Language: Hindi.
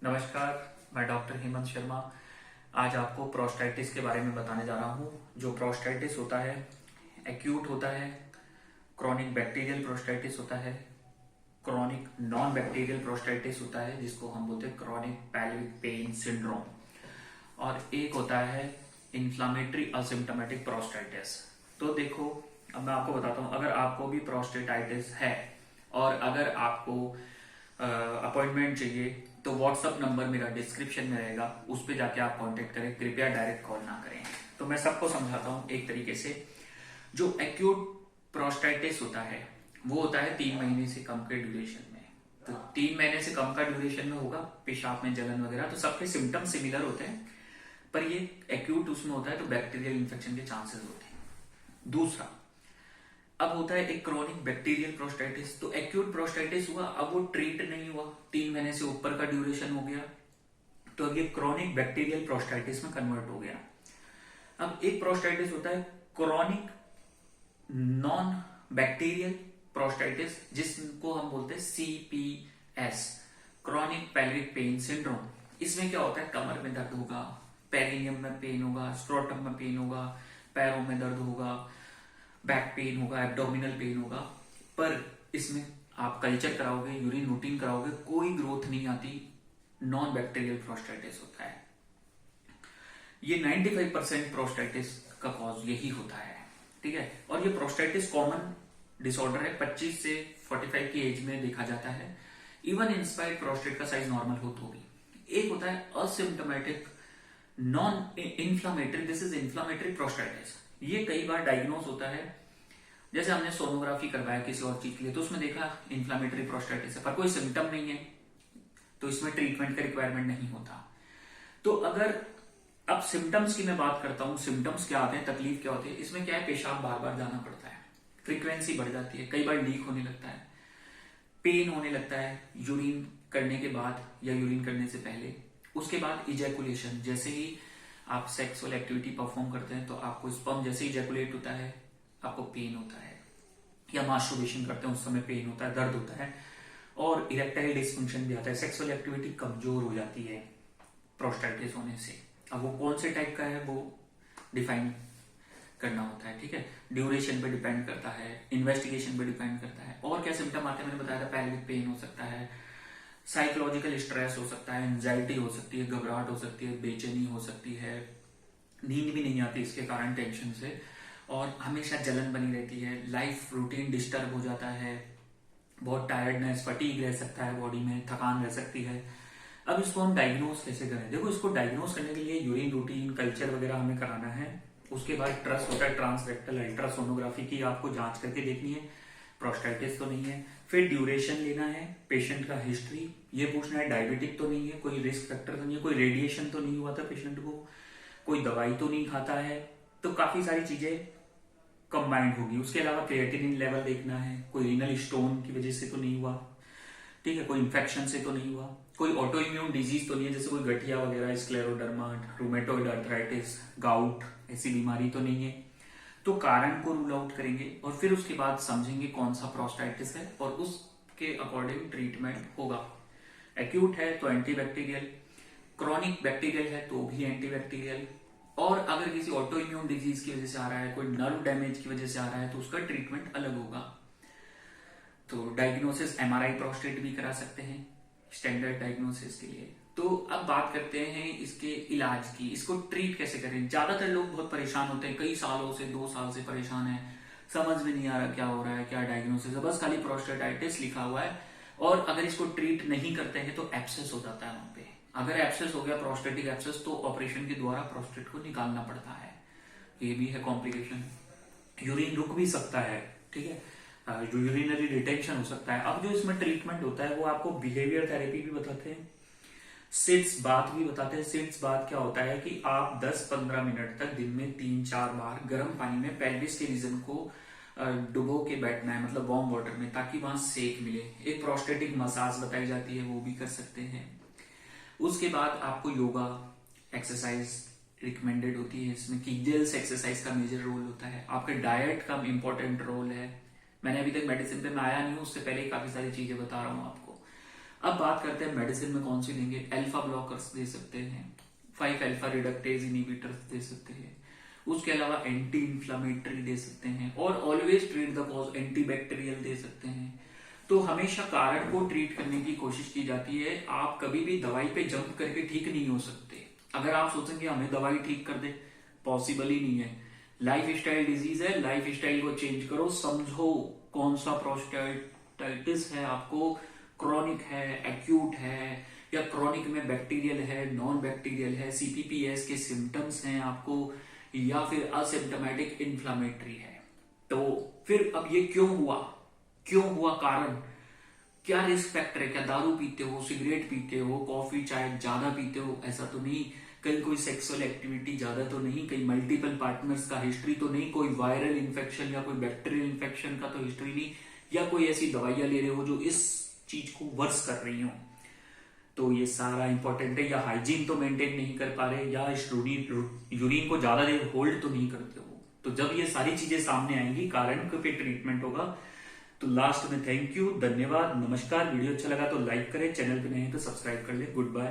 नमस्कार, मैं डॉक्टर हेमंत शर्मा। आज आपको प्रोस्टाइटिस के बारे में बताने जा रहा हूँ। जो प्रोस्टाइटिस होता है, एक्यूट होता है, क्रॉनिक बैक्टीरियल प्रोस्टाइटिस होता है, क्रॉनिक नॉन बैक्टीरियल प्रोस्टाइटिस होता है जिसको हम बोलते हैं क्रॉनिक पेल्विक पेन सिंड्रोम, और एक होता है इन्फ्लामेटरी असिम्प्टोमेटिक प्रोस्टाइटिस। तो देखो, अब मैं आपको बताता हूँ, अगर आपको भी प्रोस्टेटाइटिस है और अगर आपको अपॉइंटमेंट चाहिए तो व्हाट्सअप नंबर मेरा डिस्क्रिप्शन में रहेगा, उस पर जाके आप कांटेक्ट करें, कृपया डायरेक्ट कॉल ना करें। तो मैं सबको समझाता हूँ एक तरीके से। जो एक्यूट प्रोस्टाइटिस होता है वो होता है 3 महीने से कम के ड्यूरेशन में। तो 3 महीने से कम का ड्यूरेशन में होगा, पेशाब में जलन वगैरह, तो सबके सिम्टम सिमिलर होते हैं, पर ये एक्यूट उसमें होता है तो बैक्टीरियल इन्फेक्शन के चांसेस होते हैं। दूसरा, अब होता है एक क्रॉनिक बैक्टीरियल प्रोस्टाइटिस। तो एक्यूट प्रोस्टाइटिस हुआ, अब वो ट्रीट नहीं हुआ, 3 महीने से ऊपर का ड्यूरेशन हो गया, तो अब ये क्रॉनिक बैक्टीरियल प्रोस्टाइटिस में कन्वर्ट हो गया। अब एक प्रोस्टाइटिस होता है क्रॉनिक नॉन बैक्टीरियल प्रोस्टाइटिस, जिसको हम बोलते हैं CPS, chronic pelvic pain syndrome. इसमें क्या होता है, कमर में दर्द होगा, पेरिनियम में पेन होगा, स्क्रोटम में पेन होगा, पैरों में दर्द होगा, बैक पेन होगा, एब्डोमिनल पेन होगा। पर इसमें आप कल्चर कराओगे, यूरिन रूटीन कराओगे, कोई ग्रोथ नहीं आती। नॉन बैक्टीरियल प्रोस्टाइटिस होता है ये। 95% प्रोस्टाइटिस का कॉज यही होता है, ठीक है। और ये प्रोस्टाइटिस कॉमन डिसऑर्डर है, 25 से 45 की एज में देखा जाता है। इवन इंस्पायर्ड प्रोस्टेट का साइज नॉर्मल हो तो भी। एक होता है asymptomatic non inflammatory, this is inflammatory प्रोस्टाइटिस। ये कई बार डायग्नोस होता है, जैसे हमने सोनोग्राफी करवाया किसी और चीज के लिए, तो उसमें देखा इन्फ्लामेटरी प्रोस्टाइटिस है, पर कोई सिम्टम नहीं है, तो इसमें ट्रीटमेंट का रिक्वायरमेंट नहीं होता। तो अगर अब सिम्टम्स की मैं बात करता हूं, सिम्टम्स क्या आते हैं, तकलीफ क्या होती है, इसमें क्या है, पेशाब बार बार जाना पड़ता है, फ्रीक्वेंसी बढ़ जाती है, कई बार लीक होने लगता है, पेन होने लगता है यूरिन करने के बाद या यूरिन करने से पहले। उसके बाद इजैकुलेशन, जैसे ही आप सेक्सुअल एक्टिविटी परफॉर्म करते हैं तो आपको स्पर्म जैसे इजैकुलेट होता है, आपको पेन होता है, या मास्टरबेशन करते हैं उस समय पेन होता है, दर्द होता है, और इरेक्टाइल डिस्फंक्शन भी आता है, सेक्सुअल एक्टिविटी कमजोर हो जाती है प्रोस्टाइटिस होने से। अब वो कौन से टाइप का है वो डिफाइन करना होता है, ठीक है। ड्यूरेशन पे डिपेंड करता है, इन्वेस्टिगेशन पे डिपेंड करता है। और क्या सिम्टम आते हैं, मैंने बताया था, पेल्विक पेन हो सकता है, साइकोलॉजिकल स्ट्रेस हो सकता है, एंजाइटी हो सकती है, घबराहट हो सकती है, बेचैनी हो सकती है, नींद भी नहीं आती इसके कारण टेंशन से, और हमेशा जलन बनी रहती है, लाइफ रूटीन डिस्टर्ब हो जाता है, बहुत टायर्डनेस, फटीग रह सकता है बॉडी में, थकान रह सकती है। अब इसको हम डायग्नोज कैसे करें, देखो, इसको डायग्नोज करने के लिए यूरिन रूटीन, कल्चर वगैरह हमें कराना है। उसके बाद ट्रस होता है, ट्रांसरेक्टल अल्ट्रासोनोग्राफी की आपको जांच करके देखनी है प्रोस्टाइटिस तो नहीं है। फिर ड्यूरेशन लेना है, पेशेंट का हिस्ट्री ये पूछना है, डायबिटिक तो नहीं है, कोई रिस्क फैक्टर तो नहीं है, कोई रेडिएशन तो नहीं हुआ था पेशेंट को, कोई दवाई तो नहीं खाता है, तो काफी सारी चीजें कंबाइंड होगी। उसके अलावा क्रिएटिनिन लेवल देखना है, कोई रीनल स्टोन की वजह से तो नहीं हुआ, ठीक है, कोई इन्फेक्शन से तो नहीं हुआ, कोई ऑटो इम्यून डिजीज तो नहीं है, जैसे कोई गठिया वगैरह, स्क्लेरोडर्मा, रूमेटोइड अर्थराइटिस, गाउट, ऐसी बीमारी तो नहीं है। तो कारण को रूल आउट करेंगे और फिर उसके बाद समझेंगे कौन सा प्रोस्टाइटिस है और उसके अकॉर्डिंग ट्रीटमेंट होगा। एक्यूट है तो एंटीबैक्टीरियल, क्रॉनिक बैक्टीरियल है तो भी एंटीबैक्टीरियल, और अगर किसी ऑटो इम्यून डिजीज की वजह से आ रहा है, कोई नर्व डैमेज की वजह से आ रहा है, तो उसका ट्रीटमेंट अलग होगा। तो डायग्नोसिस MRI प्रोस्टेट भी करा सकते हैं स्टैंडर्ड डायग्नोसिस के लिए। तो अब बात करते हैं इसके इलाज की, इसको ट्रीट कैसे करें। ज्यादातर लोग बहुत परेशान होते हैं, कई सालों से, 2 साल से परेशान है, समझ में नहीं आ रहा क्या हो रहा है, क्या डायग्नोसिस है, बस खाली प्रोस्टेटाइटिस लिखा हुआ है, और अगर इसको ट्रीट नहीं करते हैं तो एब्सेस हो जाता है वहां पे। अगर एब्सेस हो गया, प्रोस्टेटिक एब्सेस, तो ऑपरेशन के द्वारा प्रोस्टेट को निकालना पड़ता है, ये भी है कॉम्प्लिकेशन। यूरिन रुक भी सकता है, ठीक है, यूरिनरी रिटेंशन हो सकता है। अब जो इसमें ट्रीटमेंट होता है वो आपको बिहेवियर थेरेपी भी बताते हैं, सिट्स बाथ भी बताते हैं। सिट्स बाथ क्या होता है कि आप 10-15 मिनट तक दिन में 3-4 बार गर्म पानी में पेल्विस के रीजन को डुबो के बैठना है, मतलब वार्म वाटर में, ताकि वहां सेक मिले। एक प्रोस्टेटिक मसाज बताई जाती है, वो भी कर सकते हैं। उसके बाद आपको योगा एक्सरसाइज रिकमेंडेड होती है, इसमें कीगल्स एक्सरसाइज का मेजर रोल होता है, आपके डाइट का इंपॉर्टेंट रोल है। मैंने अभी तक मेडिसिन पे मैं आया नहीं हूं, उससे पहले ही काफी सारी चीजें बता रहा हूं आपको। अब बात करते हैं मेडिसिन में कौन सी देंगे। अल्फा ब्लॉकर्स दे सकते हैं, 5 अल्फा रिडक्टेज इनहिबिटर्स दे सकते हैं, उसके अलावा एंटी इंफ्लामेटरी दे सकते हैं, और always treat the cause antibacterial दे सकते हैं। तो हमेशा कारण को ट्रीट करने की कोशिश की जाती है। आप कभी भी दवाई पे जंप करके ठीक नहीं हो सकते। अगर आप सोचेंगे हमें दवाई ठीक कर दे, पॉसिबल ही नहीं है। लाइफ स्टाइल डिजीज है, लाइफ स्टाइल को चेंज करो, समझो कौन सा प्रोस्टेटाइटिस है आपको, क्रॉनिक है, एक्यूट है, या क्रॉनिक में बैक्टीरियल है, नॉन बैक्टीरियल है, सीपीपीएस के सिम्टम्स हैं आपको, या फिर असिम्टोमेटिक इन्फ्लामेटरी है। तो फिर अब ये क्यों हुआ कारण क्या, रिस्क फैक्टर है क्या, दारू पीते हो, सिगरेट पीते हो, कॉफी चाय ज्यादा पीते हो, ऐसा तो नहीं, कहीं कोई सेक्सुअल एक्टिविटी ज्यादा तो नहीं, कहीं मल्टीपल पार्टनर्स का हिस्ट्री तो नहीं, कोई वायरल इन्फेक्शन या कोई बैक्टीरियल इन्फेक्शन का तो हिस्ट्री नहीं, या कोई ऐसी दवाइयां ले रहे हो जो इस चीज को वर्स कर रही हो, तो ये सारा इंपॉर्टेंट है। या हाइजीन तो मेंटेन नहीं कर पा रहे, या यूरिन को ज्यादा देर होल्ड तो नहीं करते हो। तो जब ये सारी चीजें सामने आएंगी, कारण पे ट्रीटमेंट होगा। तो लास्ट में थैंक यू, धन्यवाद, नमस्कार। वीडियो अच्छा लगा तो लाइक करें, चैनल पे नहीं है तो सब्सक्राइब कर ले। Good bye.